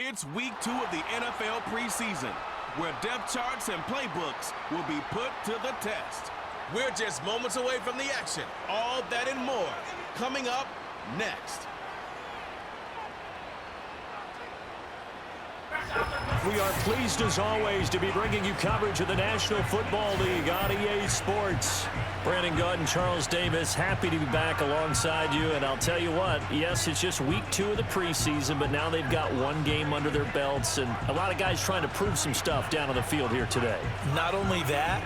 It's week 2 of the NFL preseason, where depth charts and playbooks will be put to the test. We're just moments away from the action. All that and more coming up next. We are pleased, as always, to be bringing you coverage of the National Football League on EA Sports. Brandon Gaud and Charles Davis, happy to be back alongside you. And I'll tell you what, yes, it's just week 2 of the preseason, but now they've got one game under their belts, and a lot of guys trying to prove some stuff down on the field here today. Not only that,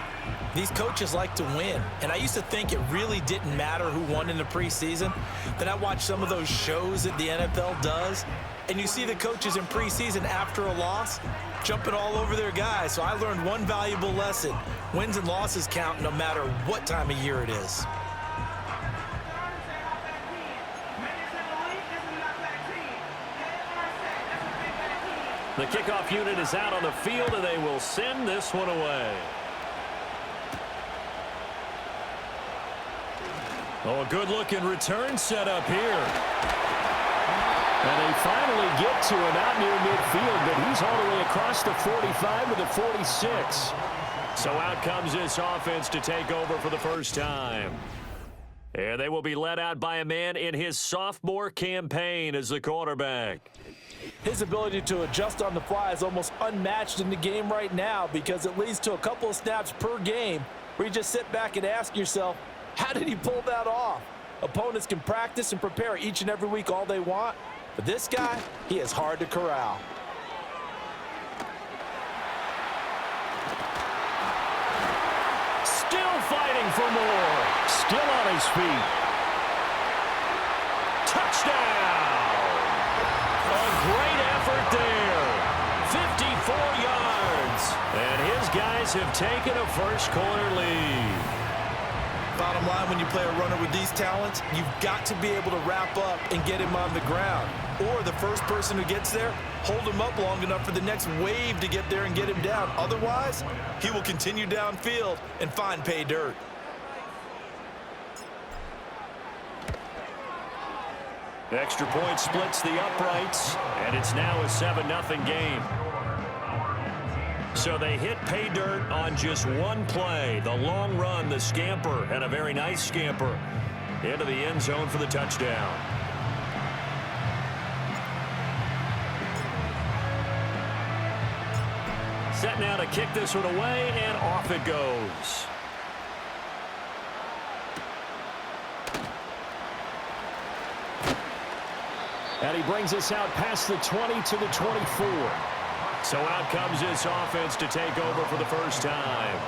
these coaches like to win. And I used to think it really didn't matter who won in the preseason. Then I watched some of those shows that the NFL does, and you see the coaches in preseason after a loss jumping all over their guys. So I learned one valuable lesson. Wins and losses count no matter what time of year it is. The kickoff unit is out on the field, and they will send this one away. Oh, a good-looking return set up here. And they finally get to him out near midfield, but he's all the way across the 45 to the 46. So out comes this offense to take over for the first time. And they will be led out by a man in his sophomore campaign as the quarterback. His ability to adjust on the fly is almost unmatched in the game right now, because it leads to a couple of snaps per game where you just sit back and ask yourself, how did he pull that off? Opponents can practice and prepare each and every week all they want, but this guy, he is hard to corral. Still fighting for more. Still on his feet. Touchdown! A great effort there. 54 yards. And his guys have taken a first-quarter lead. Bottom line, when you play a runner with these talents, you've got to be able to wrap up and get him on the ground. Or the first person who gets there, hold him up long enough for the next wave to get there and get him down. Otherwise, he will continue downfield and find pay dirt. Extra point splits the uprights, and it's now a 7-0 game. So they hit pay dirt on just one play. The long run, the scamper, and a very nice scamper into the end zone for the touchdown. Set now to kick this one away, and off it goes. And he brings us out past the 20 to the 24. So out comes this offense to take over for the first time.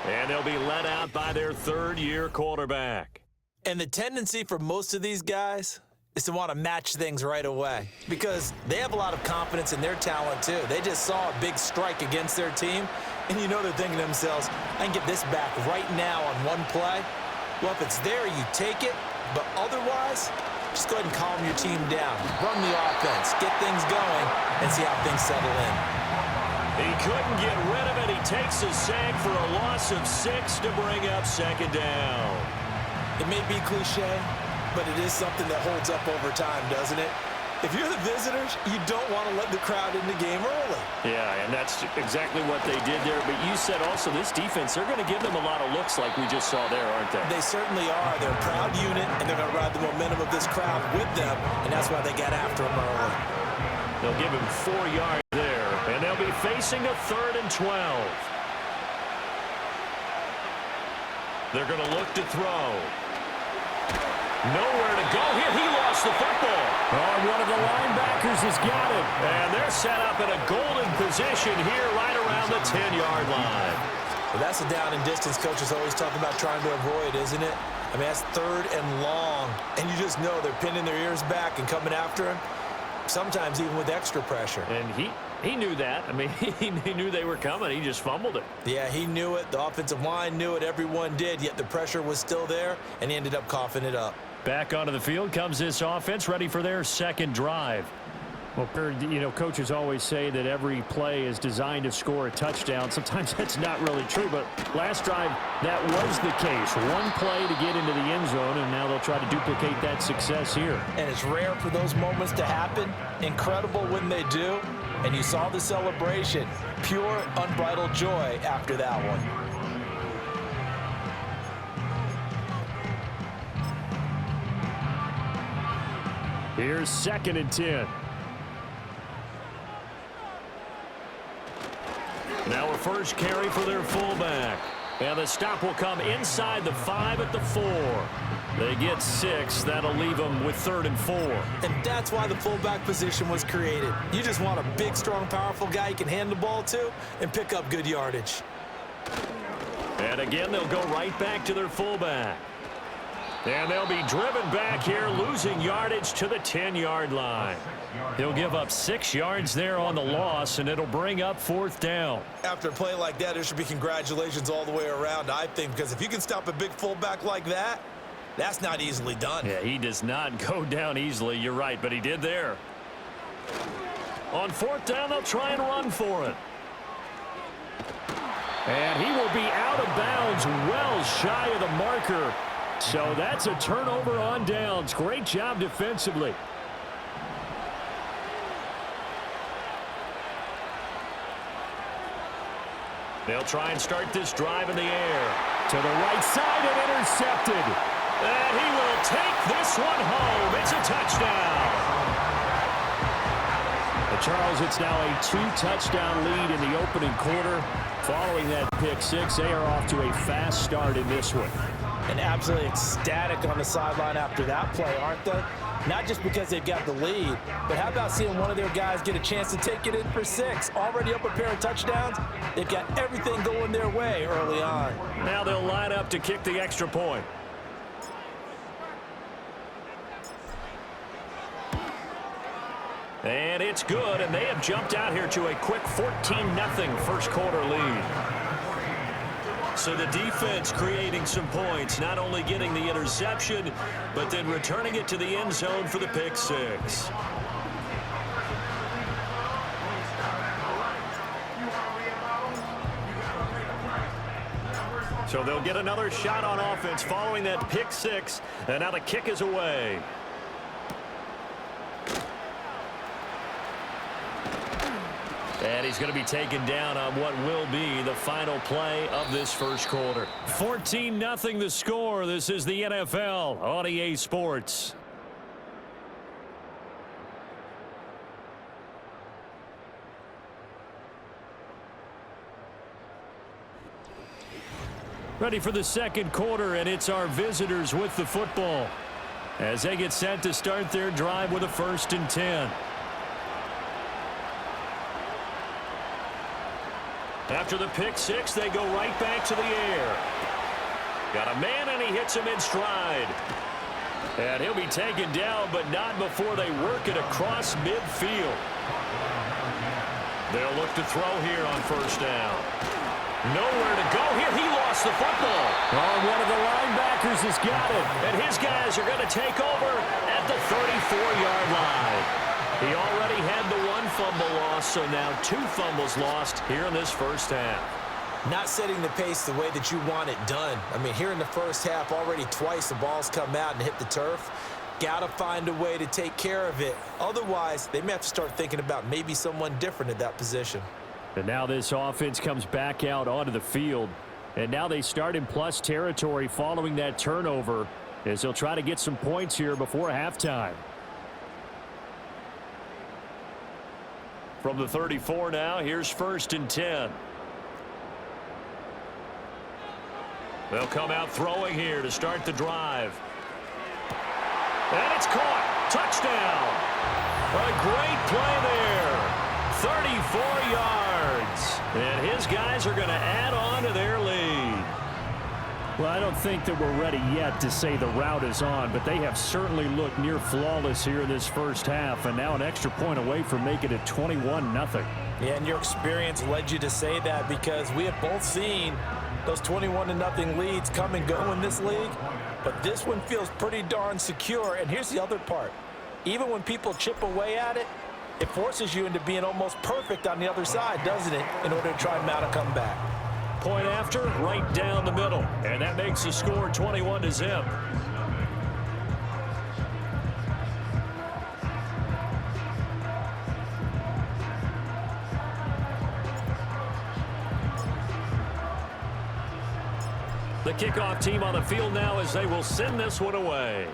And they'll be led out by their third-year quarterback. And the tendency for most of these guys is to want to match things right away, because they have a lot of confidence in their talent too. They just saw a big strike against their team, and you know they're thinking to themselves, I can get this back right now on one play. Well, if it's there, you take it, but otherwise, just go ahead and calm your team down. Run the offense, get things going, and see how things settle in. He couldn't get rid of it. He takes a sack for a loss of 6 to bring up second down. It may be cliche, but it is something that holds up over time, doesn't it? If you're the visitors, you don't want to let the crowd in the game early. Yeah, and that's exactly what they did there. But you said also this defense, they're going to give them a lot of looks like we just saw there, aren't they? They certainly are. They're a proud unit, and they're going to ride the momentum of this crowd with them, and that's why they got after him early. They'll give him 4 yards there, and they'll be facing a 3rd and 12. They're going to look to throw. Nowhere to go here. He lost the football. Oh, one of the linebackers has got it. And they're set up in a golden position here right around the 10-yard line. Well, that's a down and distance coaches always talk about trying to avoid, isn't it? I mean, that's 3rd and long. And you just know they're pinning their ears back and coming after him, sometimes even with extra pressure. And he knew that. I mean, he knew they were coming. He just fumbled it. Yeah, he knew it. The offensive line knew it. Everyone did, yet the pressure was still there, and he ended up coughing it up. Back onto the field comes this offense, ready for their second drive. Well, you know, coaches always say that every play is designed to score a touchdown. Sometimes that's not really true, but last drive, that was the case. One play to get into the end zone, and now they'll try to duplicate that success here. And it's rare for those moments to happen. Incredible when they do. And you saw the celebration. Pure, unbridled joy after that one. Here's 2nd and 10. Now a first carry for their fullback. And the stop will come inside the 5 at the 4. They get 6. That'll leave them with 3rd and 4. And that's why the fullback position was created. You just want a big, strong, powerful guy you can hand the ball to and pick up good yardage. And again, they'll go right back to their fullback. And they'll be driven back here, losing yardage to the 10-yard line. He'll give up 6 yards there on the loss, and it'll bring up 4th down. After a play like that, there should be congratulations all the way around, I think, because if you can stop a big fullback like that, that's not easily done. Yeah, he does not go down easily. You're right, but he did there. On 4th down, they'll try and run for it. And he will be out of bounds, well shy of the marker. So that's a turnover on downs. Great job defensively. They'll try and start this drive in the air. To the right side and intercepted. And he will take this one home. It's a touchdown. Charles, it's now a 2-touchdown lead in the opening quarter. Following that pick 6, they are off to a fast start in this one. And absolutely ecstatic on the sideline after that play, aren't they? Not just because they've got the lead, but how about seeing one of their guys get a chance to take it in for 6? Already up a pair of touchdowns. They've got everything going their way early on. Now they'll line up to kick the extra point. And it's good, and they have jumped out here to a quick 14-0 first quarter lead. So the defense creating some points, not only getting the interception, but then returning it to the end zone for the pick 6. So they'll get another shot on offense following that pick 6, and now the kick is away. And he's going to be taken down on what will be the final play of this first quarter. 14-0 the score. This is the NFL on EA Sports. Ready for the second quarter, and it's our visitors with the football as they get set to start their drive with a 1st and 10. After the pick 6, they go right back to the air. Got a man, and he hits him in stride. And he'll be taken down, but not before they work it across midfield. They'll look to throw here on 1st down. Nowhere to go here. He lost the football. Oh, one of the linebackers has got it. And his guys are going to take over at the 34-yard line. He already had the 1 fumble loss, so now 2 fumbles lost here in this first half. Not setting the pace the way that you want it done. I mean, here in the first half, already twice the ball's come out and hit the turf. Got to find a way to take care of it. Otherwise, they may have to start thinking about maybe someone different at that position. And now this offense comes back out onto the field. And now they start in plus territory following that turnover as they'll try to get some points here before halftime. From the 34 now, here's 1st and 10. They'll come out throwing here to start the drive. And it's caught. Touchdown. A great play there. 34 yards. And his guys are going to add on to their lead. Well, I don't think that we're ready yet to say the route is on, but they have certainly looked near flawless here in this first half, and now an extra point away from making it 21-0. Yeah, and your experience led you to say that because we have both seen those 21-0 leads come and go in this league, but this one feels pretty darn secure. And here's the other part. Even when people chip away at it, It forces you into being almost perfect on the other side, doesn't it, in order to try and mount a comeback. Point after, right down the middle. And that makes the score 21-0. The kickoff team on the field now as they will send this one away.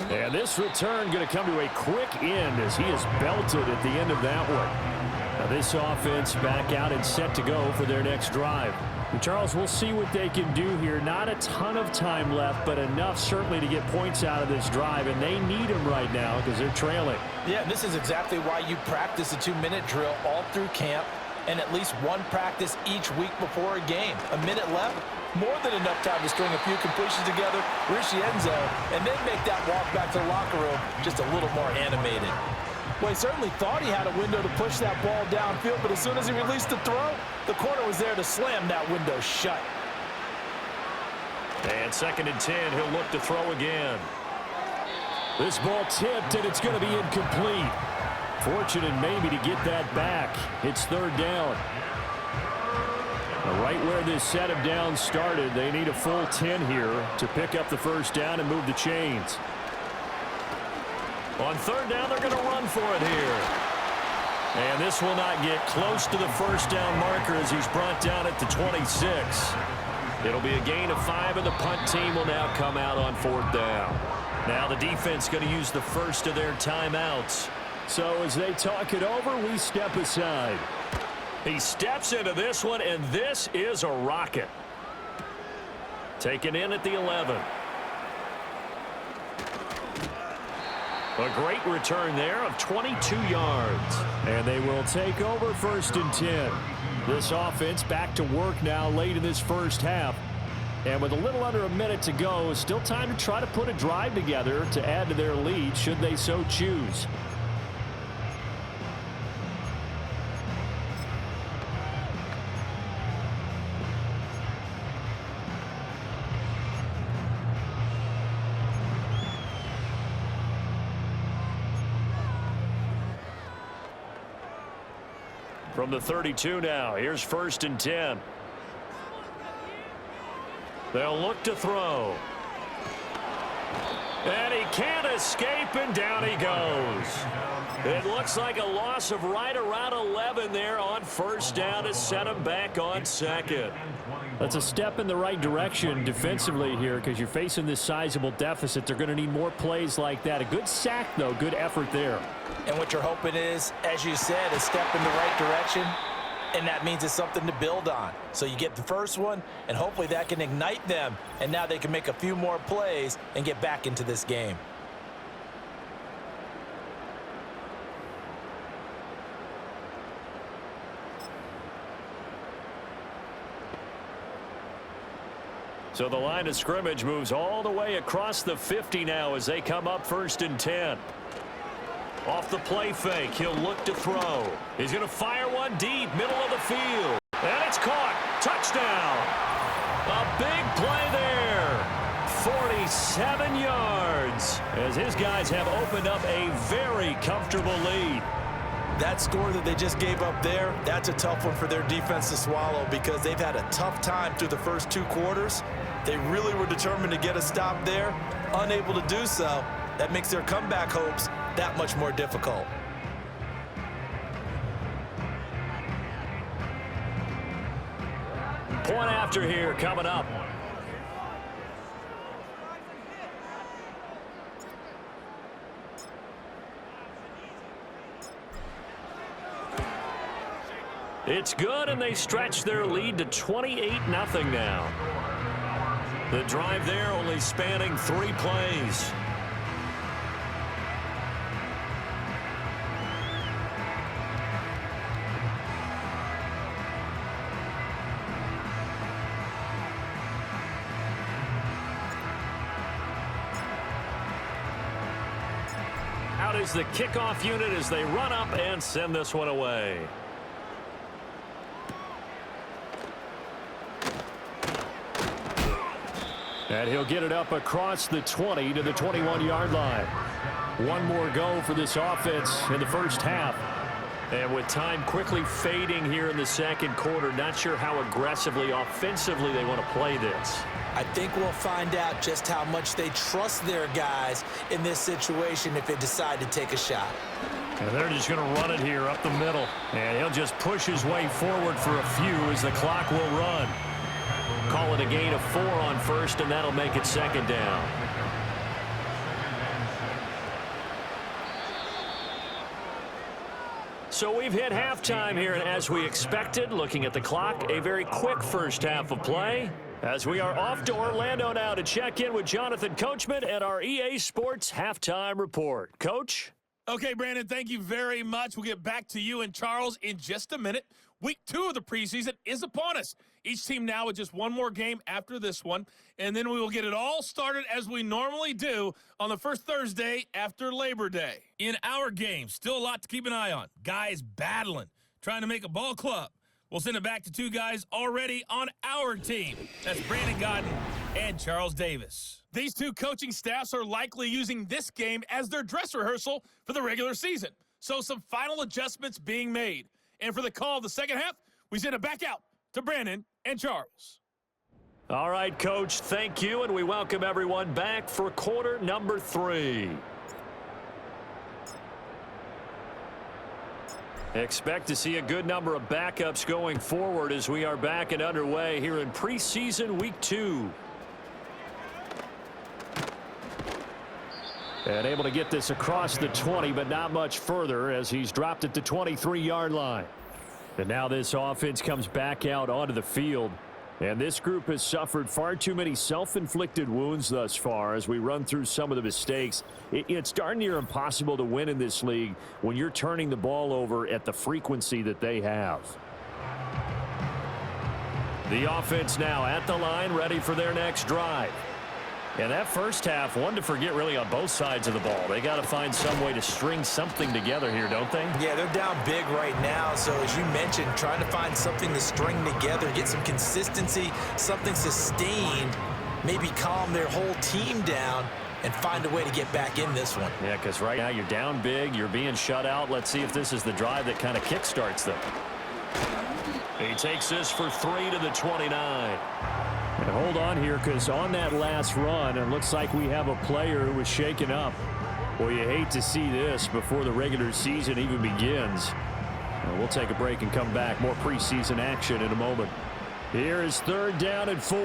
And this return going to come to a quick end as he is belted at the end of that one. Now this offense back out and set to go for their next drive. And Charles, we'll see what they can do here. Not a ton of time left, but enough certainly to get points out of this drive, and they need them right now because they're trailing. Yeah, this is exactly why you practice a 2-minute drill all through camp and at least one practice each week before a game. A minute left, more than enough time to string a few completions together, reach the end zone, and then make that walk back to the locker room just a little more animated. Well, he certainly thought he had a window to push that ball downfield, but as soon as he released the throw, the corner was there to slam that window shut. And 2nd and 10, he'll look to throw again. This ball tipped, and it's going to be incomplete. Fortunate maybe to get that back. It's 3rd down. Right where this set of downs started, they need a full 10 here to pick up the 1st down and move the chains. On 3rd down, they're going to run for it here. And this will not get close to the 1st down marker as he's brought down at the 26. It'll be a gain of 5, and the punt team will now come out on 4th down. Now the defense going to use the first of their timeouts. So as they talk it over, we step aside. He steps into this one, and this is a rocket. Taken in at the 11. A great return there of 22 yards. And they will take over 1st and 10. This offense back to work now late in this first half. And with a little under a minute to go, still time to try to put a drive together to add to their lead should they so choose. From the 32 now, here's 1st and 10. They'll look to throw. And he can't escape, and down he goes. It looks like a loss of right around 11 there on 1st down to set him back on 2nd. That's a step in the right direction defensively here because you're facing this sizable deficit. They're going to need more plays like that. A good sack, though. Good effort there. And what you're hoping is, as you said, a step in the right direction, and that means it's something to build on. So you get the first one, and hopefully that can ignite them, and now they can make a few more plays and get back into this game. So the line of scrimmage moves all the way across the 50 now as they come up 1st and 10. Off the play fake, he'll look to throw. He's going to fire one deep, middle of the field. And it's caught. Touchdown. A big play there. 47 yards as his guys have opened up a very comfortable lead. That score that they just gave up there, that's a tough one for their defense to swallow because they've had a tough time through the first 2 quarters. They really were determined to get a stop there, unable to do so. That makes their comeback hopes that much more difficult. Point after here coming up. It's good, and they stretch their lead to 28-0 now. The drive there only spanning 3 plays. Out is the kickoff unit as they run up and send this one away. And he'll get it up across the 20 to the 21-yard line. One more go for this offense in the first half. And with time quickly fading here in the second quarter, not sure how aggressively, offensively they want to play this. I think we'll find out just how much they trust their guys in this situation if they decide to take a shot. And they're just going to run it here up the middle. And he'll just push his way forward for a few as the clock will run. Call it a gain of 4 on first, and that'll make it second down. So we've hit halftime here, and as we expected, looking at the clock, a very quick first half of play. As we are off to Orlando now to check in with Jonathan Coachman and our EA Sports Halftime Report. Coach? Okay, Brandon, thank you very much. We'll get back to you and Charles in just a minute. Week 2 of the preseason is upon us. Each team now with just one more game after this one, and then we will get it all started as we normally do on the first Thursday after Labor Day. In our game, still a lot to keep an eye on. Guys battling, trying to make a ball club. We'll send it back to 2 guys already on our team. That's Brandon Godden and Charles Davis. These 2 coaching staffs are likely using this game as their dress rehearsal for the regular season. So some final adjustments being made. And for the call of the second half, we send it back out to Brandon and Charles. All right, Coach, thank you, and we welcome everyone back for quarter number 3. Expect to see a good number of backups going forward as we are back and underway here in preseason week 2. And able to get this across the 20, but not much further as he's dropped at the 23-yard line. And now this offense comes back out onto the field. And this group has suffered far too many self-inflicted wounds thus far as we run through some of the mistakes. It's darn near impossible to win in this league when you're turning the ball over at the frequency that they have. The offense now at the line, ready for their next drive. And that first half, one to forget really on both sides of the ball. They got to find some way to string something together here, don't they? Yeah, they're down big right now. So as you mentioned, trying to find something to string together, get some consistency, something sustained, maybe calm their whole team down and find a way to get back in this one. Yeah, because right now you're down big, you're being shut out. Let's see if this is the drive that kind of kickstarts them. He takes this for 3 to the 29. And hold on here, because on that last run, it looks like we have a player who was shaken up. Well, you hate to see this before the regular season even begins. We'll take a break and come back. More preseason action in a moment. Here is 3rd down and 4.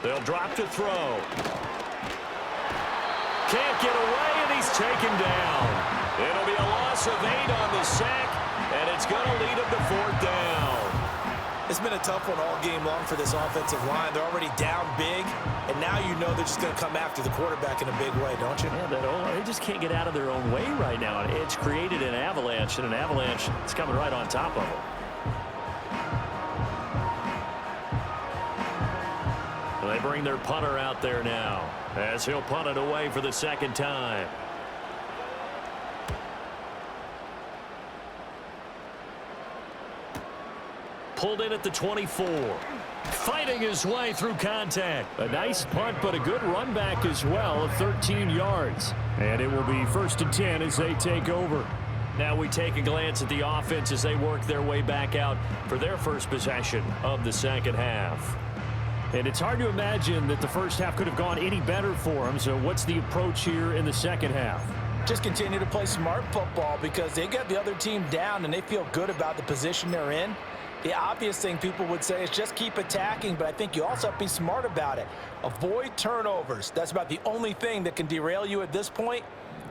They'll drop to throw. Can't get away, and he's taken down. It'll be a loss of 8 on the sack. And it's going to lead them to 4th down. It's been a tough one all game long for this offensive line. They're already down big, and now you know they're just going to come after the quarterback in a big way, don't you? Yeah, they just can't get out of their own way right now. It's created an avalanche, and an avalanche is coming right on top of them. They bring their punter out there now as he'll punt it away for the 2nd time. Pulled in at the 24. Fighting his way through contact. A nice punt, but a good run back as well of 13 yards. And it will be 1st and 10 as they take over. Now we take a glance at the offense as they work their way back out for their first possession of the second half. And it's hard to imagine that the first half could have gone any better for them. So what's the approach here in the second half? Just continue to play smart football because they got the other team down and they feel good about the position they're in. The obvious thing people would say is just keep attacking, but I think you also have to be smart about it. Avoid turnovers. That's about the only thing that can derail you at this point.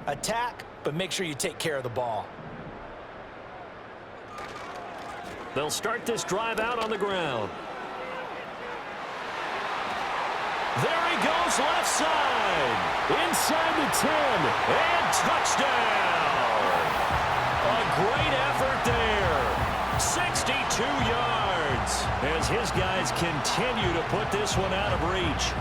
Attack, but make sure you take care of the ball. They'll start this drive out on the ground. There he goes left side. Inside the 10. And touchdown. A great effort there. 62 yards as his guys continue to put this one out of reach.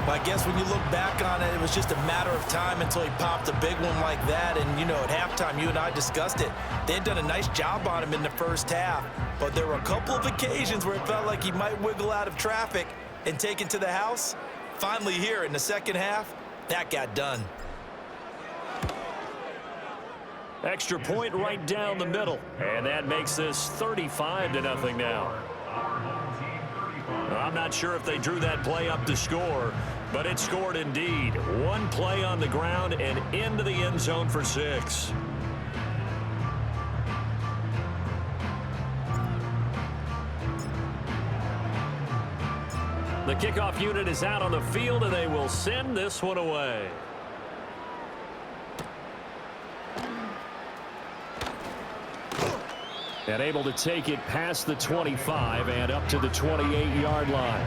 Well, I guess when you look back on it, it was just a matter of time until he popped a big one like that. And, you know, at halftime, you and I discussed it. They had done a nice job on him in the first half. But there were a couple of occasions where it felt like he might wiggle out of traffic and take it to the house. Finally here in the second half, that got done. Extra point right down the middle. And that makes this 35-0 now. I'm not sure if they drew that play up to score, but it scored indeed. One play on the ground and into the end zone for 6. The kickoff unit is out on the field, and they will send this one away. And able to take it past the 25 and up to the 28-yard line.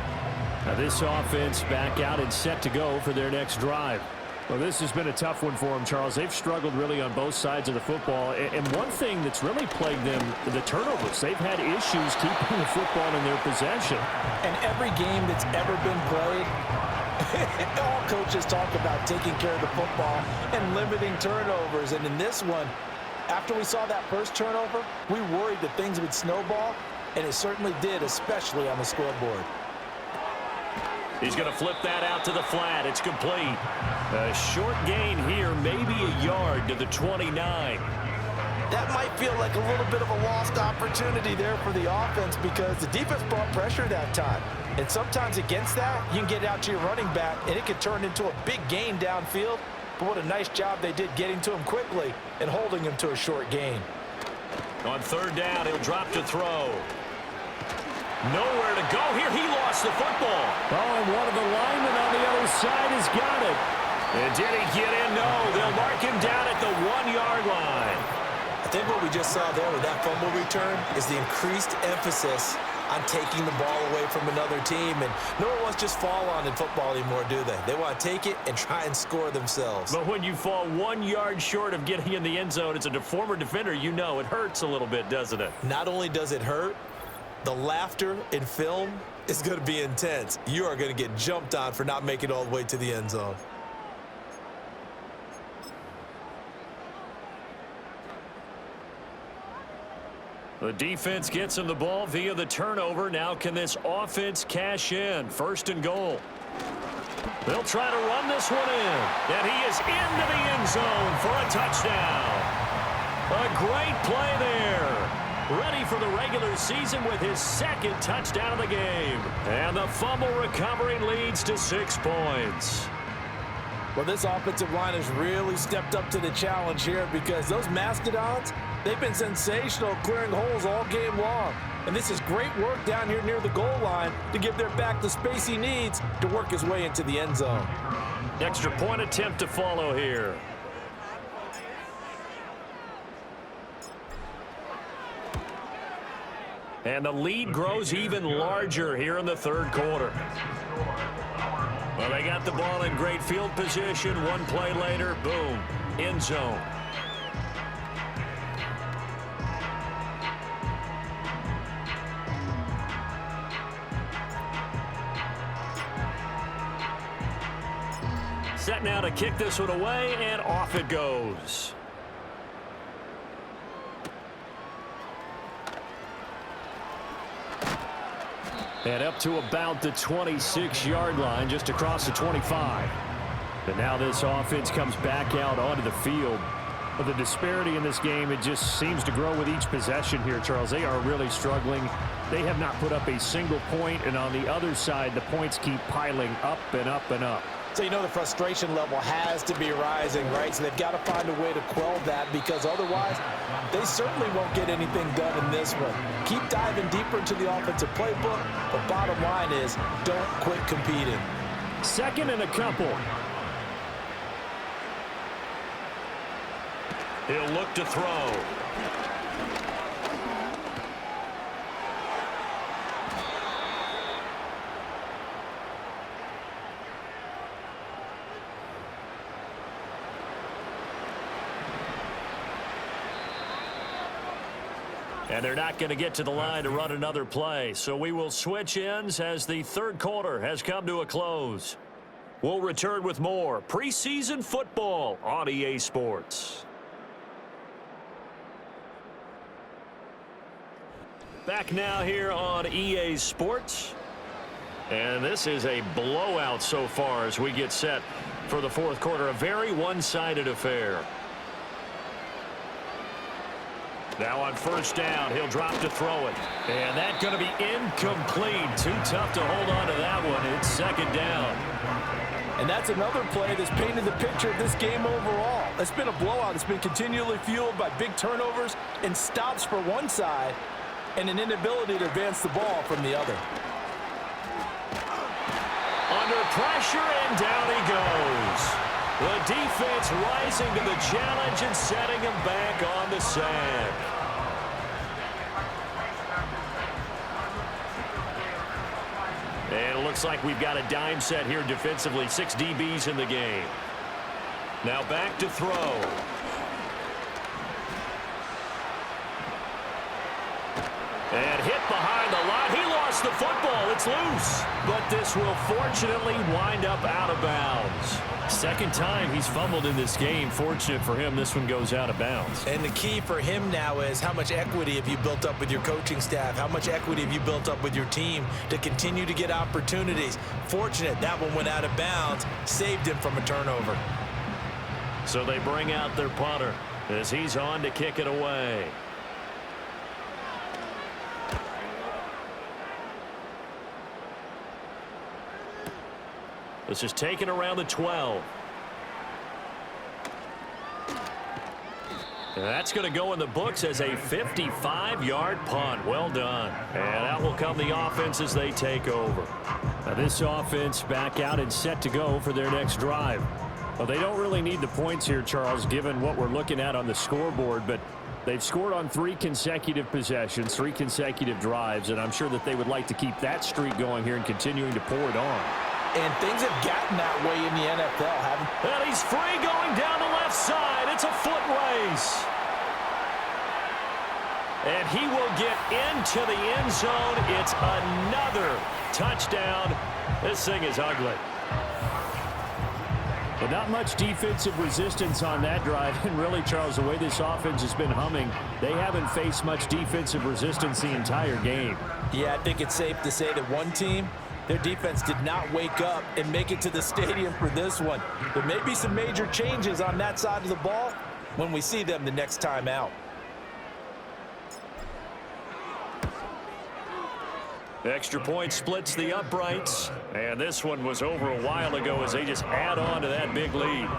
Now this offense back out and set to go for their next drive. Well, this has been a tough one for them, Charles. They've struggled really on both sides of the football. And one thing that's really plagued them, the turnovers. They've had issues keeping the football in their possession. And every game that's ever been played, all coaches talk about taking care of the football and limiting turnovers. And in this one, after we saw that first turnover, we worried that things would snowball, and it certainly did, especially on the scoreboard. He's going to flip that out to the flat. It's complete. A short gain here, maybe a yard to the 29. That might feel like a little bit of a lost opportunity there for the offense because the defense brought pressure that time. And sometimes against that, you can get out to your running back, and it can turn into a big gain downfield. But what a nice job they did getting to him quickly and holding him to a short gain. On third down, he'll drop to throw. Nowhere to go here. He lost the football. Oh, and one of the linemen on the other side has got it. And did he get in? No. They'll mark him down at the 1-yard line. I think what we just saw there with that fumble return is the increased emphasis on taking the ball away from another team. And no one wants to just fall on in football anymore, do they? They want to take it and try and score themselves. But when you fall 1 yard short of getting in the end zone, it's a former defender, you know it hurts a little bit, doesn't it? Not only does it hurt, the laughter in film is going to be intense. You are going to get jumped on for not making it all the way to the end zone. The defense gets him the ball via the turnover. Now can this offense cash in? 1st and goal. They'll try to run this one in. And he is into the end zone for a touchdown. A great play there. Ready for the regular season with his 2nd touchdown of the game. And the fumble recovery leads to 6 points. Well, this offensive line has really stepped up to the challenge here because those Mastodons, they've been sensational clearing holes all game long. And this is great work down here near the goal line to give their back the space he needs to work his way into the end zone. Extra point attempt to follow here. And the lead grows even larger here in the 3rd quarter. Well, they got the ball in great field position. One play later, boom, end zone. Set now to kick this one away, and off it goes. And up to about the 26-yard line, just across the 25. And now this offense comes back out onto the field. But the disparity in this game, it just seems to grow with each possession here, Charles. They are really struggling. They have not put up a single point, and on the other side, the points keep piling up and up and up. So you know the frustration level has to be rising, right? So they've got to find a way to quell that because otherwise they certainly won't get anything done in this one. Keep diving deeper into the offensive playbook, but bottom line is don't quit competing. 2nd and a couple. He'll look to throw. And they're not going to get to the line to run another play. So we will switch ends as the 3rd quarter has come to a close. We'll return with more preseason football on EA Sports. Back now here on EA Sports. And this is a blowout so far as we get set for the fourth quarter. A very one-sided affair. Now on first down, he'll drop to throw it. And that's going to be incomplete. Too tough to hold on to that one. It's second down. And that's another play that's painted the picture of this game overall. It's been a blowout. It's been continually fueled by big turnovers and stops for one side and an inability to advance the ball from the other. Under pressure, and down he goes. The defense rising to the challenge and setting him back on the sack. And it looks like we've got a dime set here defensively. 6 DBs in the game. Now back to throw. And hit behind the line. He lost the football. It's loose. But this will fortunately wind up out of bounds. Second time he's fumbled in this game. Fortunate for him, this one goes out of bounds. And the key for him now is how much equity have you built up with your coaching staff? How much equity have you built up with your team to continue to get opportunities? Fortunate that one went out of bounds, saved him from a turnover. So they bring out their punter as he's on to kick it away. This is taken around the 12. And that's going to go in the books as a 55-yard punt. Well done. And out will come the offense as they take over. Now this offense back out and set to go for their next drive. Well, they don't really need the points here, Charles, given what we're looking at on the scoreboard, but they've scored on 3 consecutive possessions, 3 consecutive drives, and I'm sure that they would like to keep that streak going here and continuing to pour it on. And things have gotten that way in the NFL, haven't they? And he's free going down the left side. It's a foot race. And he will get into the end zone. It's another touchdown. This thing is ugly. But not much defensive resistance on that drive. And really, Charles, the way this offense has been humming, they haven't faced much defensive resistance the entire game. Yeah, I think it's safe to say that one team, their defense did not wake up and make it to the stadium for this one. There may be some major changes on that side of the ball when we see them the next time out. Extra point splits the uprights. And this one was over a while ago as they just add on to that big lead.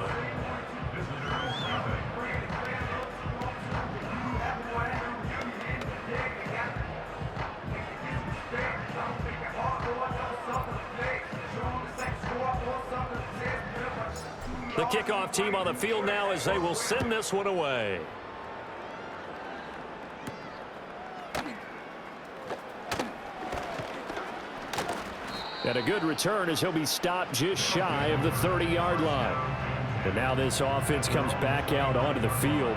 The kickoff team on the field now as they will send this one away. And a good return as he'll be stopped just shy of the 30-yard line. And now this offense comes back out onto the field.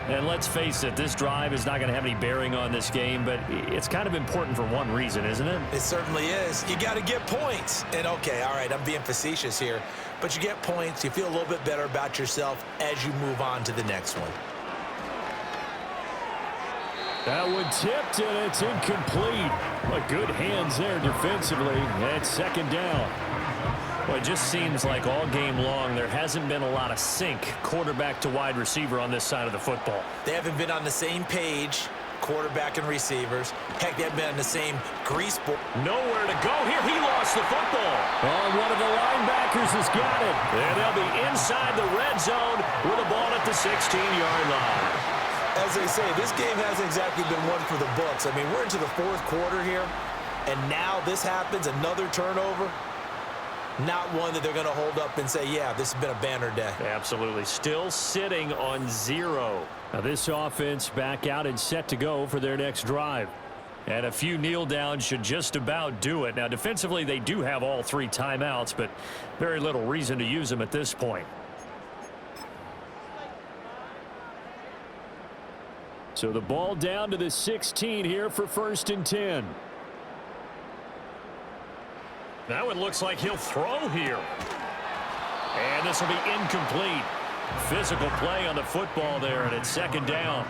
And let's face it, this drive is not going to have any bearing on this game, but it's kind of important for one reason, isn't it? It certainly is. You got to get points. And, okay, all right, I'm being facetious here. But you get points. You feel a little bit better about yourself as you move on to the next one. That one tipped, and it's incomplete. But good hands there defensively. And second down. Well, it just seems like all game long there hasn't been a lot of sync quarterback to wide receiver on this side of the football. They haven't been on the same page, quarterback and receivers. Heck, they haven't been on the same grease board. Nowhere to go here. He lost the football. Oh, one of the linebackers has got it. And they'll be inside the red zone with a ball at the 16-yard line. As they say, this game hasn't exactly been one for the books. I mean, we're into the fourth quarter here, and now this happens, another turnover. Not one that they're going to hold up and say, yeah, this has been a banner day. Absolutely. Still sitting on 0. Now this offense back out and set to go for their next drive. And a few kneel downs should just about do it. Now defensively they do have all 3 timeouts, but very little reason to use them at this point. So the ball down to the 16 here for 1st and 10. Now it looks like he'll throw here. And this will be incomplete. Physical play on the football there, and it's second down.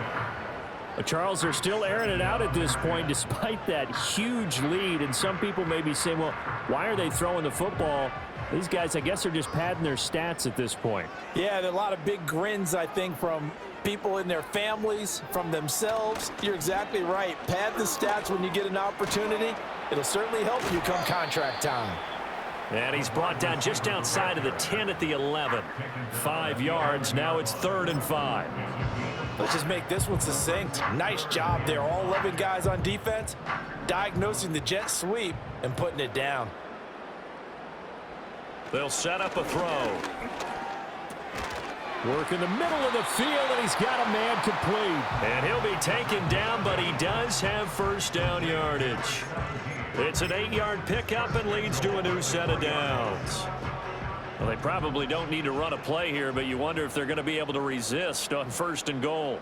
Charles, they're still airing it out at this point despite that huge lead. And some people may be saying, well, why are they throwing the football? These guys, I guess, are just padding their stats at this point. Yeah, there are a lot of big grins, I think, from people in their families, from themselves. You're exactly right. Pad the stats when you get an opportunity. It'll certainly help you come contract time. And he's brought down just outside of the 10 at the 11. 5 yards. Now it's 3rd and 5. Let's just make this one succinct. Nice job there. All 11 guys on defense, diagnosing the jet sweep and putting it down. They'll set up a throw. Work in the middle of the field, and he's got a man complete. And he'll be taken down, but he does have first down yardage. It's an 8-yard pickup and leads to a new set of downs. Well, they probably don't need to run a play here, but you wonder if they're going to be able to resist on 1st and goal.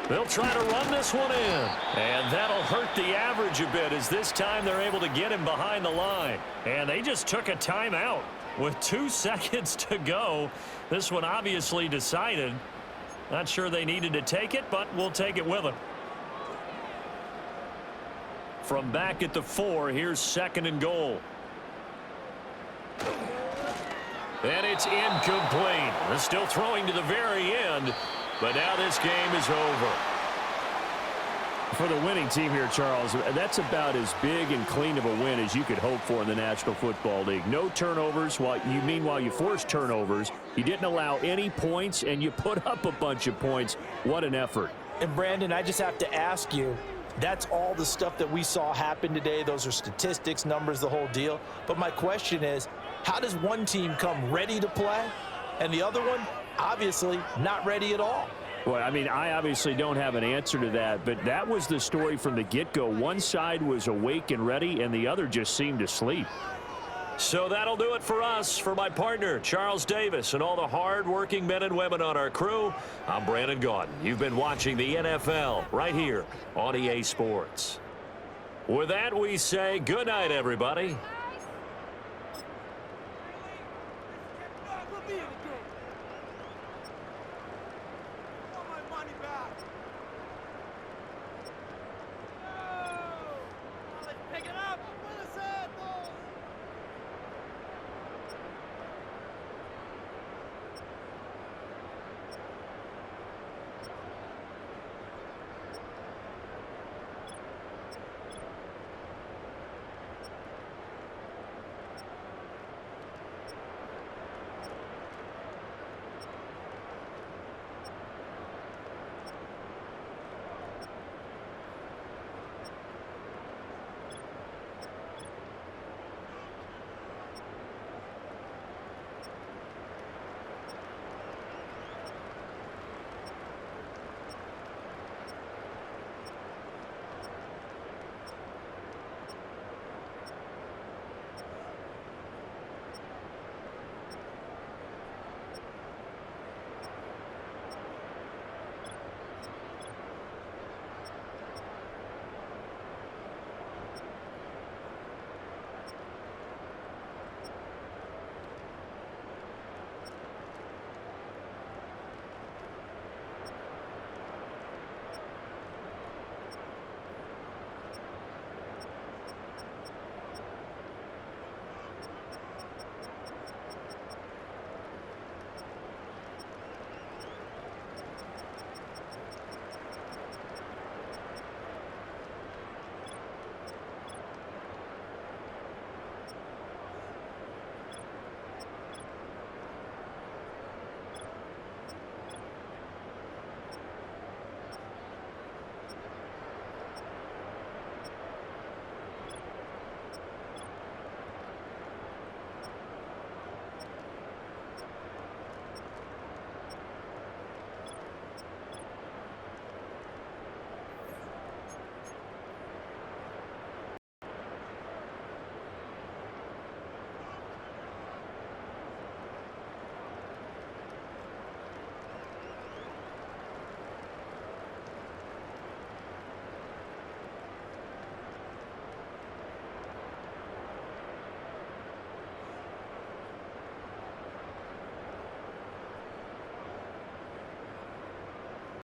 They'll try to run this one in. And that'll hurt the average a bit as this time they're able to get him behind the line. And they just took a timeout with 2 seconds to go. This one obviously decided. Not sure they needed to take it, but we'll take it with them. From back at the 4, here's 2nd and goal. And it's incomplete. They're still throwing to the very end, but now this game is over. For the winning team here, Charles, that's about as big and clean of a win as you could hope for in the National Football League. No turnovers. Meanwhile, you forced turnovers. You didn't allow any points, and you put up a bunch of points. What an effort. And, Brandon, I just have to ask you, that's all the stuff that we saw happen today. Those are statistics, numbers, the whole deal. But my question is, how does one team come ready to play, and the other one, obviously, not ready at all? Well, I mean, I obviously don't have an answer to that, but that was the story from the get-go. One side was awake and ready, and the other just seemed to sleep. So that'll do it for us. For my partner, Charles Davis, and all the hard-working men and women on our crew, I'm Brandon Gaudin. You've been watching the NFL right here on EA Sports. With that, we say good night, everybody.